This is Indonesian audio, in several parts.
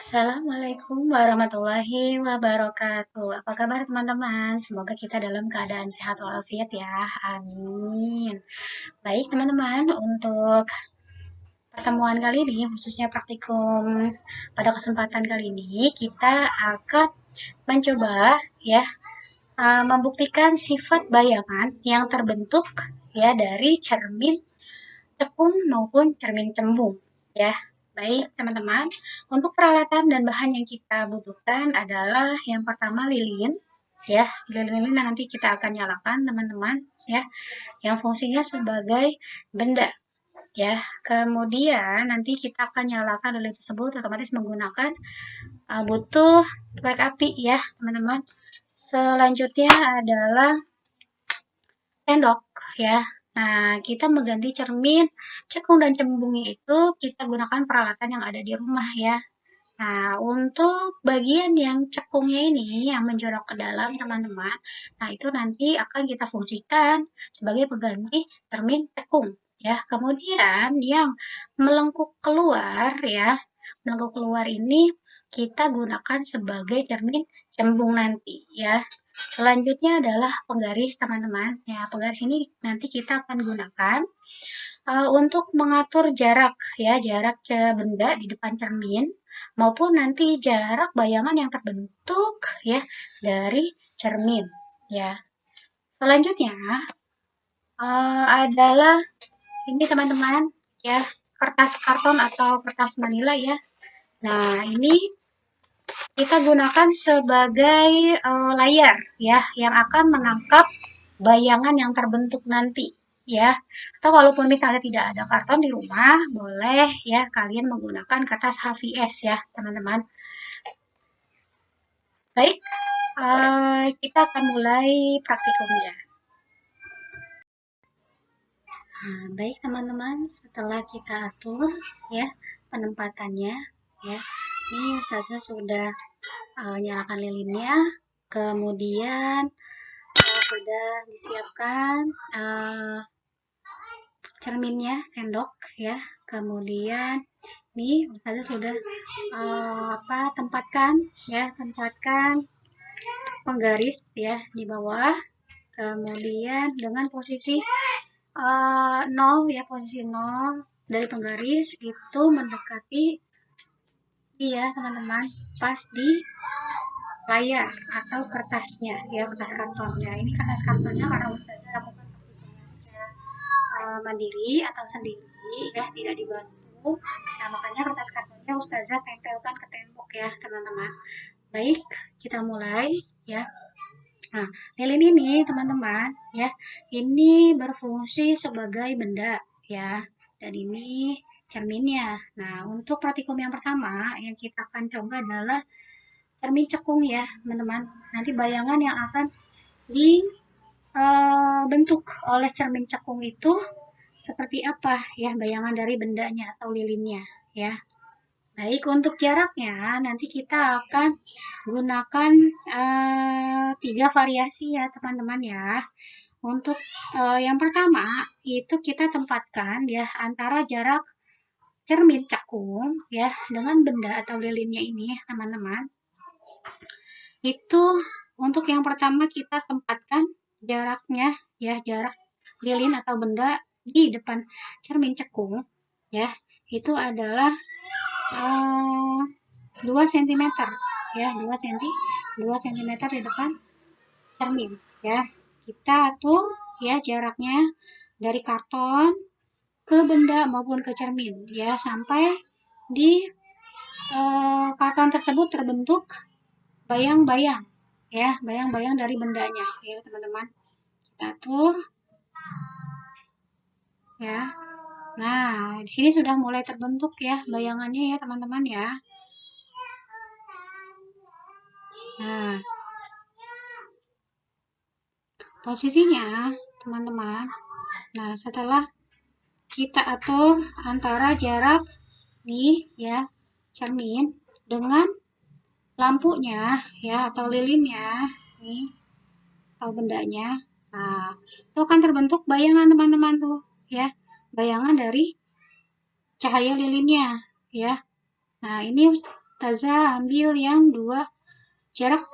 Assalamualaikum warahmatullahi wabarakatuh. Apa kabar teman-teman? Semoga kita dalam keadaan sehat walafiat ya. Amin. Baik teman-teman, untuk pertemuan kali ini, khususnya praktikum pada kesempatan kali ini, kita akan mencoba ya membuktikan sifat bayangan yang terbentuk ya dari cermin tepung maupun cermin cembung ya. Baik teman-teman, untuk peralatan dan bahan yang kita butuhkan adalah yang pertama lilin ya. Lilin ini nanti kita akan nyalakan teman-teman ya, yang fungsinya sebagai benda ya. Kemudian nanti kita akan nyalakan lilin tersebut otomatis menggunakan butuh korek api ya teman-teman. Selanjutnya adalah sendok ya. Nah, kita mengganti cermin, cekung dan cembungnya itu kita gunakan peralatan yang ada di rumah ya. Nah, untuk bagian yang cekungnya ini yang menjorok ke dalam teman-teman, nah itu nanti akan kita fungsikan sebagai pengganti cermin cekung ya. Kemudian yang melengkung keluar ya, melengkung keluar ini kita gunakan sebagai cermin cembung nanti ya. Selanjutnya adalah penggaris teman-teman. Ya, penggaris ini nanti kita akan gunakan untuk mengatur jarak ya, jarak benda di depan cermin maupun nanti jarak bayangan yang terbentuk ya dari cermin ya. Selanjutnya adalah ini teman-teman ya, kertas karton atau kertas manila ya. Nah, ini kita gunakan sebagai layar ya yang akan menangkap bayangan yang terbentuk nanti ya. Atau walaupun misalnya tidak ada karton di rumah, boleh ya kalian menggunakan kertas HVS ya, teman-teman. Baik, kita akan mulai praktikumnya. Nah, baik teman-teman, setelah kita atur ya penempatannya ya. Ini Ustazah sudah nyalakan lilinnya, kemudian sudah disiapkan cerminnya, sendok ya. Kemudian nih Ustazah sudah tempatkan penggaris ya di bawah. Kemudian dengan posisi 0 ya, posisi 0 dari penggaris itu mendekati ya teman-teman, pas di layar atau kertasnya ya, kertas kartonnya. Ini kertas kartonnya karena Ustazah lakukan praktikumnya secara mandiri atau sendiri ya, tidak dibantu. Nah, makanya kertas kartonnya Ustazah tempelkan ke tembok ya teman-teman. Baik, kita mulai ya. Nah, lilin ini teman-teman ya, ini berfungsi sebagai benda ya, dan ini cerminnya. Nah, untuk praktikum yang pertama yang kita akan coba adalah cermin cekung ya teman-teman. Nanti bayangan yang akan dibentuk oleh cermin cekung itu seperti apa ya, bayangan dari bendanya atau lilinnya ya. Baik, untuk jaraknya nanti kita akan gunakan 3 variasi ya teman-teman ya. Untuk yang pertama itu kita tempatkan ya antara jarak cermin cekung ya dengan benda atau lilinnya ini teman-teman. Itu untuk yang pertama kita tempatkan jaraknya ya, jarak lilin atau benda di depan cermin cekung ya, itu adalah 2 cm ya, 2 cm di depan cermin ya. Kita atur ya jaraknya dari karton ke benda maupun ke cermin ya, sampai di karton tersebut terbentuk bayang-bayang ya, bayang-bayang dari bendanya ya teman-teman. Kita atur ya. Nah, di sini sudah mulai terbentuk ya bayangannya ya teman-teman ya. Nah, posisinya teman-teman, nah setelah kita atur antara jarak nih ya cermin dengan lampunya ya atau lilinnya nih atau bendanya, nah itu akan terbentuk bayangan teman-teman tuh ya, bayangan dari cahaya lilinnya ya. Nah, ini Ustazah ambil yang jarak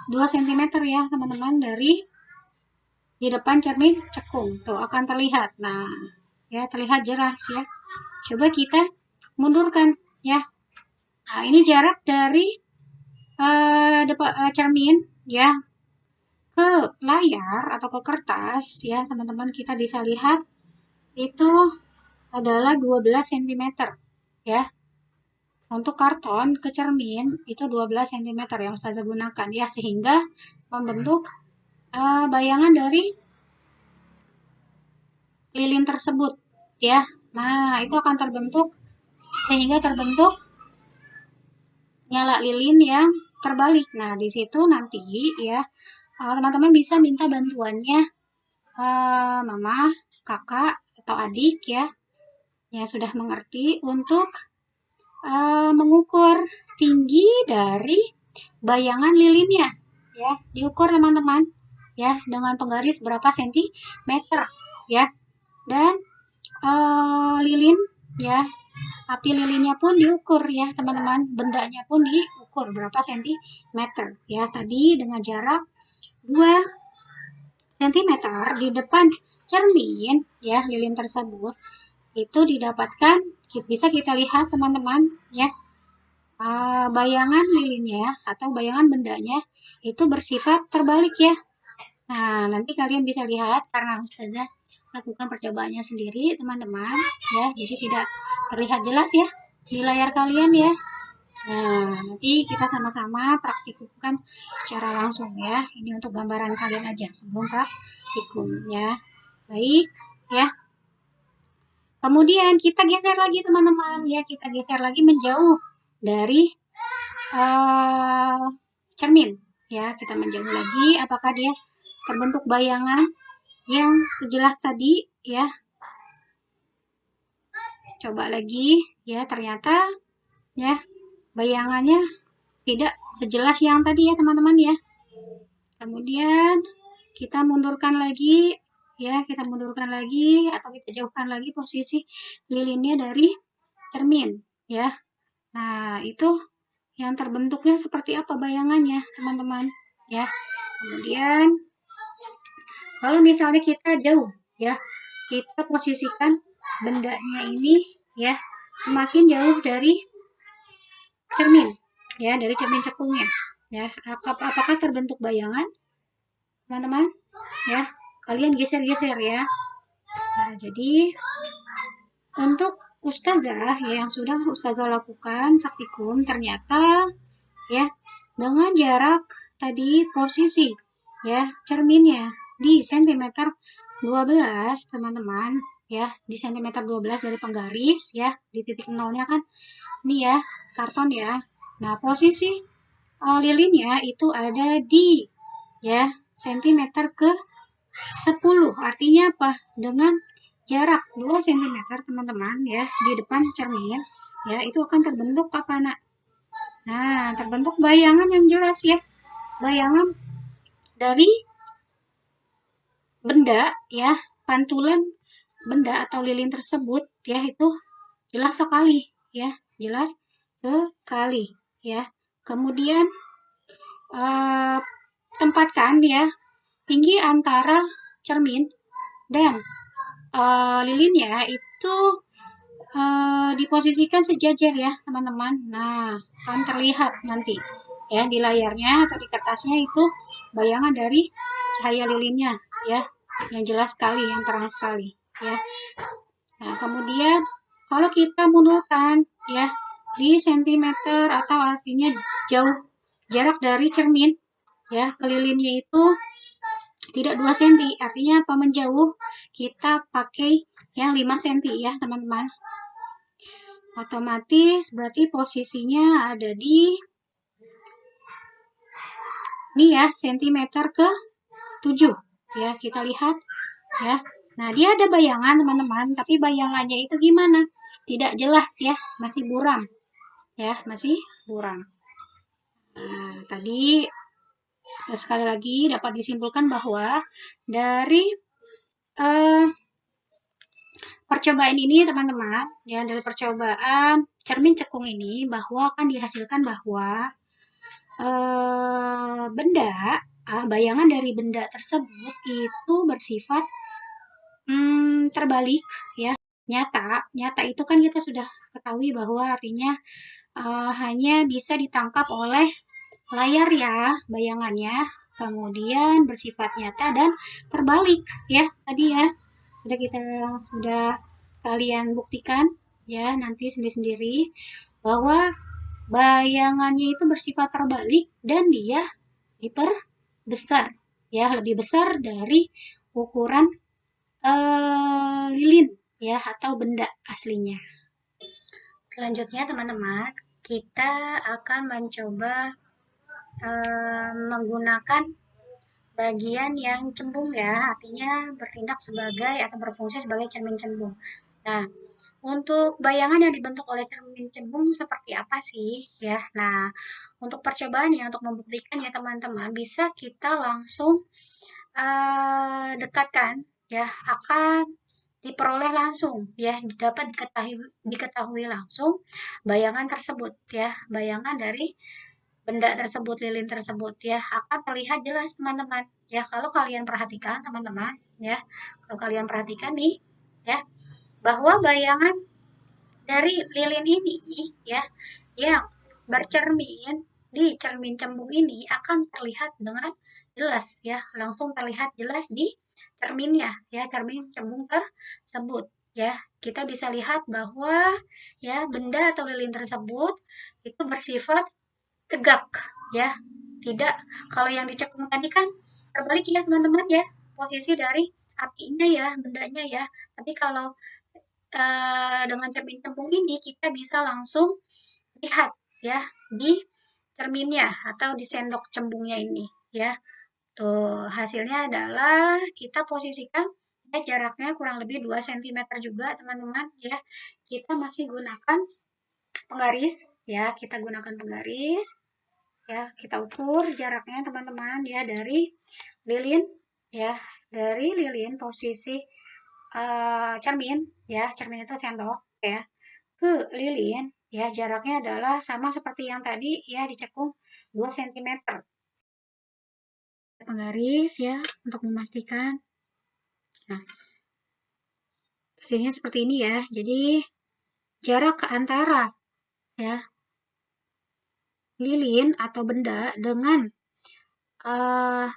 2 cm ya teman-teman dari di depan cermin cekung. Tuh akan terlihat. Nah, ya terlihat jelas ya. Coba kita mundurkan ya. Nah, ini jarak dari cermin ya ke layar atau ke kertas ya teman-teman, kita bisa lihat itu adalah 12 cm ya. Untuk karton ke cermin itu 12 cm yang Ustazah gunakan ya, sehingga membentuk bayangan dari lilin tersebut ya. Nah, itu akan terbentuk sehingga terbentuk nyala lilin yang terbalik. Nah, di situ nanti ya teman-teman bisa minta bantuannya mama, kakak, atau adik ya yang sudah mengerti untuk mengukur tinggi dari bayangan lilinnya ya. Diukur teman-teman ya dengan penggaris berapa sentimeter ya. Dan lilin ya, api lilinnya pun diukur ya teman-teman, bendanya pun diukur berapa sentimeter ya. Tadi dengan jarak 2 cm di depan cermin ya, lilin tersebut itu didapatkan, bisa kita lihat teman-teman ya, bayangan lilinnya atau bayangan bendanya itu bersifat terbalik ya. Nah, nanti kalian bisa lihat karena Ustazah lakukan percobaannya sendiri teman-teman ya, jadi tidak terlihat jelas ya di layar kalian ya. Nah, nanti kita sama-sama praktikumkan secara langsung ya. Ini untuk gambaran kalian aja sebelum praktikum ya. Baik ya. Kemudian kita geser lagi teman-teman ya, kita geser lagi menjauh dari cermin ya. Kita menjauh lagi, apakah dia terbentuk bayangan yang sejelas tadi ya. Coba lagi ya, ternyata ya bayangannya tidak sejelas yang tadi ya teman-teman ya. Kemudian kita mundurkan lagi ya, kita mundurkan lagi atau kita jauhkan lagi posisi lilinnya dari cermin ya. Nah, itu yang terbentuknya seperti apa bayangannya teman-teman ya. Kemudian kalau misalnya kita jauh ya, kita posisikan bendanya ini ya semakin jauh dari cermin ya, dari cermin cekungnya ya. Apakah terbentuk bayangan teman-teman ya? Kalian geser-geser ya. Nah, jadi untuk Ustazah ya, yang sudah Ustazah lakukan praktikum, ternyata ya dengan jarak tadi posisi ya cerminnya di cm 12 teman-teman ya, di cm 12 dari penggaris ya, di titik nolnya kan ini ya karton ya. Nah, posisi lilinnya itu ada di ya cm ke 10, artinya apa? Dengan jarak 2 cm teman-teman ya di depan cermin ya, itu akan terbentuk apa nak? Nah, terbentuk bayangan yang jelas ya, bayangan dari benda ya, pantulan benda atau lilin tersebut ya, itu jelas sekali ya, jelas sekali ya. Kemudian tempatkan ya tinggi antara cermin dan lilinnya itu diposisikan sejajar ya teman-teman. Nah, akan terlihat nanti ya di layarnya atau di kertasnya itu bayangan dari cahaya lilinnya ya, yang jelas sekali, yang terang sekali ya. Nah, kemudian kalau kita mundurkan ya di sentimeter atau artinya jauh jarak dari cermin ya ke lilinnya itu tidak 2 cm, artinya apa? Menjauh, kita pakai yang 5 cm ya teman-teman. Otomatis berarti posisinya ada di ini ya, sentimeter ke 7 ya, kita lihat ya. Nah, dia ada bayangan teman-teman, tapi bayangannya itu gimana? Tidak jelas ya, masih buram ya, masih buram. Nah, tadi sekali lagi dapat disimpulkan bahwa dari percobaan ini teman-teman, ya dari percobaan cermin cekung ini bahwa akan dihasilkan bahwa benda, bayangan dari benda tersebut itu bersifat terbalik, ya, nyata. Nyata itu kan kita sudah ketahui bahwa artinya hanya bisa ditangkap oleh layar ya, bayangannya. Kemudian bersifat nyata dan terbalik ya, tadi ya. Sudah kalian buktikan ya nanti sendiri-sendiri bahwa bayangannya itu bersifat terbalik dan dia diperbesar ya, lebih besar dari ukuran lilin ya atau benda aslinya. Selanjutnya teman-teman, kita akan mencoba menggunakan bagian yang cembung ya, artinya bertindak sebagai atau berfungsi sebagai cermin cembung. Nah, untuk bayangan yang dibentuk oleh cermin cembung seperti apa sih ya? Nah, untuk percobaannya, untuk membuktikan ya teman-teman, bisa kita langsung dekatkan ya, akan diperoleh langsung ya, dapat diketahui langsung bayangan tersebut ya, bayangan dari benda tersebut, lilin tersebut ya, akan terlihat jelas teman-teman ya. Kalau kalian perhatikan teman-teman ya, kalau kalian perhatikan nih ya, bahwa bayangan dari lilin ini ya, yang bercermin di cermin cembung ini akan terlihat dengan jelas ya, langsung terlihat jelas di cerminnya ya, cermin cembung tersebut ya. Kita bisa lihat bahwa ya benda atau lilin tersebut itu bersifat tegak ya, tidak, kalau yang dicekung tadi kan terbalik ya teman-teman ya, posisi dari apinya ya, bendanya ya. Tapi kalau dengan cermin cembung ini kita bisa langsung lihat ya di cerminnya atau di sendok cembungnya ini ya. Tuh, hasilnya adalah kita posisikan ya, jaraknya kurang lebih 2 cm juga teman-teman ya. Kita masih gunakan penggaris ya, kita gunakan penggaris ya, kita ukur jaraknya teman-teman ya, dari lilin ya, dari lilin posisi cermin ya, cermin itu sendok ya, ke lilin ya, jaraknya adalah sama seperti yang tadi ya, dicekung 2 cm. Penggaris ya untuk memastikan. Nah, hasilnya seperti ini ya. Jadi jarak ke antara ya lilin atau benda dengan uh,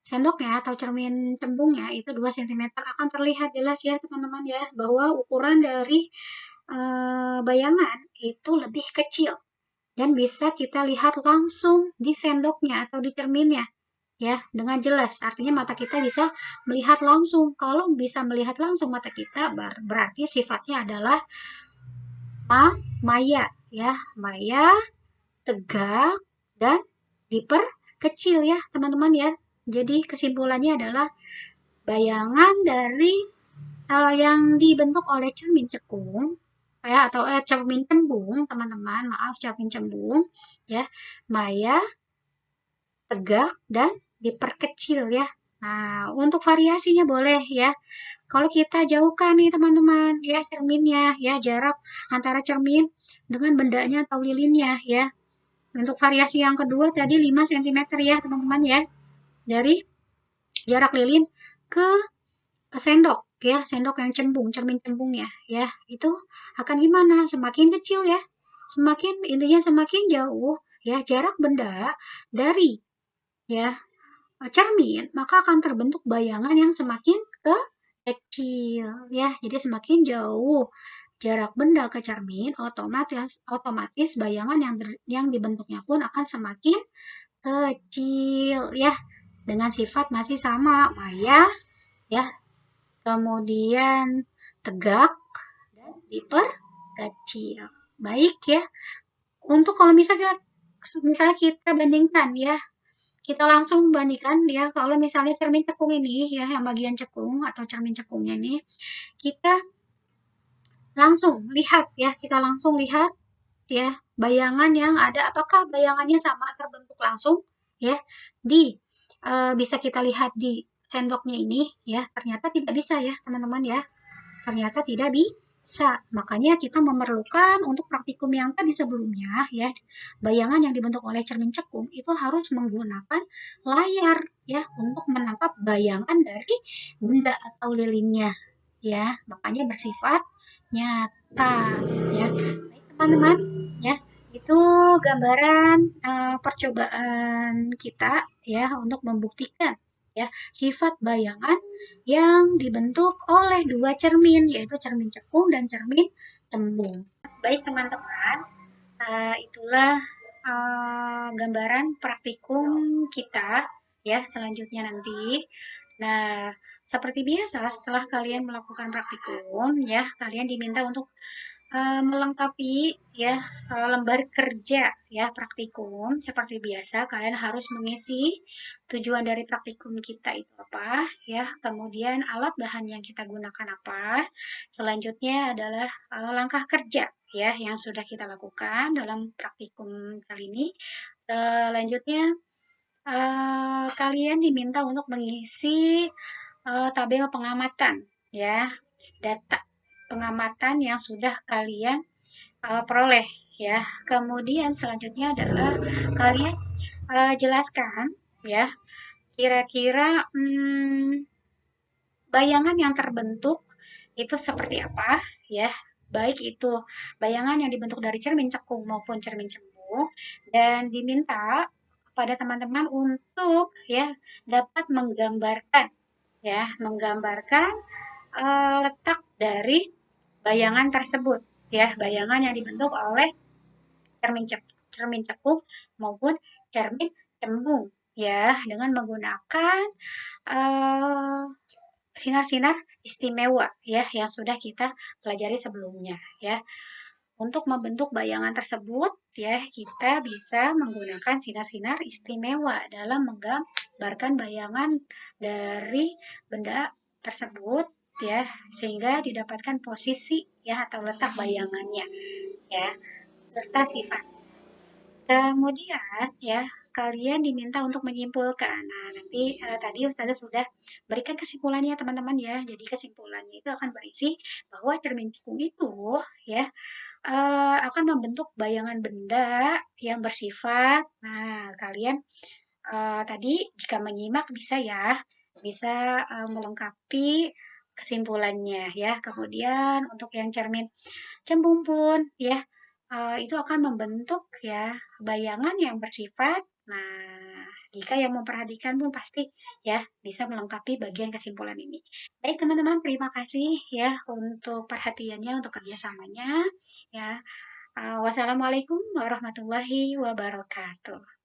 sendoknya atau cermin cembungnya itu 2 cm akan terlihat jelas ya teman-teman ya, bahwa ukuran dari bayangan itu lebih kecil dan bisa kita lihat langsung di sendoknya atau di cerminnya ya dengan jelas. Artinya mata kita bisa melihat langsung. Kalau bisa melihat langsung mata kita berarti sifatnya adalah maya ya, maya, tegak, dan diperkecil ya teman-teman ya. Jadi kesimpulannya adalah bayangan dari yang dibentuk oleh cermin cekung ya, atau cermin cembung teman-teman, maaf, cermin cembung ya, maya, tegak, dan diperkecil ya. Nah, untuk variasinya boleh ya. Kalau kita jauhkan nih teman-teman ya cerminnya ya, jarak antara cermin dengan bendanya atau lilinnya ya. Untuk variasi yang kedua tadi 5 cm ya teman-teman ya. Dari jarak lilin ke sendok ya, sendok yang cembung, cermin cembungnya ya. Itu akan gimana? Semakin kecil ya. Semakin intinya semakin jauh ya jarak benda dari ya cermin, maka akan terbentuk bayangan yang semakin kecil ya. Jadi semakin jauh jarak benda ke cermin, otomatis otomatis bayangan yang dibentuknya pun akan semakin kecil ya, dengan sifat masih sama, maya ya, kemudian tegak dan diperkecil. Baik ya. Untuk kalau misalnya kita bandingkan ya, kita langsung bandingkan ya, kalau misalnya cermin cekung ini ya, yang bagian cekung atau cermin cekungnya ini, kita kita langsung lihat ya bayangan yang ada, apakah bayangannya sama terbentuk langsung ya, di bisa kita lihat di sendoknya ini ya ternyata tidak bisa ya teman-teman ya. Ternyata tidak bisa. Makanya kita memerlukan untuk praktikum yang tadi sebelumnya ya, bayangan yang dibentuk oleh cermin cekung itu harus menggunakan layar ya untuk menangkap bayangan dari benda atau lilinnya ya. Makanya bersifat nyata ya. Baik teman-teman ya. Itu gambaran percobaan kita ya untuk membuktikan ya sifat bayangan yang dibentuk oleh dua cermin, yaitu cermin cekung dan cermin cembung. Baik teman-teman, itulah gambaran praktikum kita ya selanjutnya nanti. Nah, seperti biasa setelah kalian melakukan praktikum ya, kalian diminta untuk melengkapi ya lembar kerja ya praktikum. Seperti biasa kalian harus mengisi tujuan dari praktikum kita itu apa ya, kemudian alat bahan yang kita gunakan apa. Selanjutnya adalah langkah kerja ya yang sudah kita lakukan dalam praktikum kali ini. Selanjutnya kalian diminta untuk mengisi tabel pengamatan ya, data pengamatan yang sudah kalian peroleh ya. Kemudian selanjutnya adalah kalian jelaskan ya kira-kira bayangan yang terbentuk itu seperti apa ya. Baik itu bayangan yang dibentuk dari cermin cekung maupun cermin cembung, dan diminta kepada teman-teman untuk ya dapat menggambarkan ya, menggambarkan letak dari bayangan tersebut ya, bayangan yang dibentuk oleh cermin cekung maupun cermin cembung ya, dengan menggunakan eh, sinar-sinar istimewa ya yang sudah kita pelajari sebelumnya ya. Untuk membentuk bayangan tersebut ya kita bisa menggunakan sinar-sinar istimewa dalam menggambarkan bayangan dari benda tersebut ya, sehingga didapatkan posisi ya atau letak bayangannya ya serta sifat. Kemudian ya, kalian diminta untuk menyimpulkan. Nah, nanti tadi Ustazah sudah berikan kesimpulannya teman-teman ya. Jadi kesimpulannya itu akan berisi bahwa cermin cekung itu ya akan membentuk bayangan benda yang bersifat. Nah, kalian tadi jika menyimak bisa ya, bisa melengkapi kesimpulannya ya. Kemudian untuk yang cermin cembung pun ya itu akan membentuk ya bayangan yang bersifat. Nah, jika yang memperhatikan pun pasti ya bisa melengkapi bagian kesimpulan ini. Baik teman-teman, terima kasih ya untuk perhatiannya, untuk kerjasamanya ya. Wassalamualaikum warahmatullahi wabarakatuh.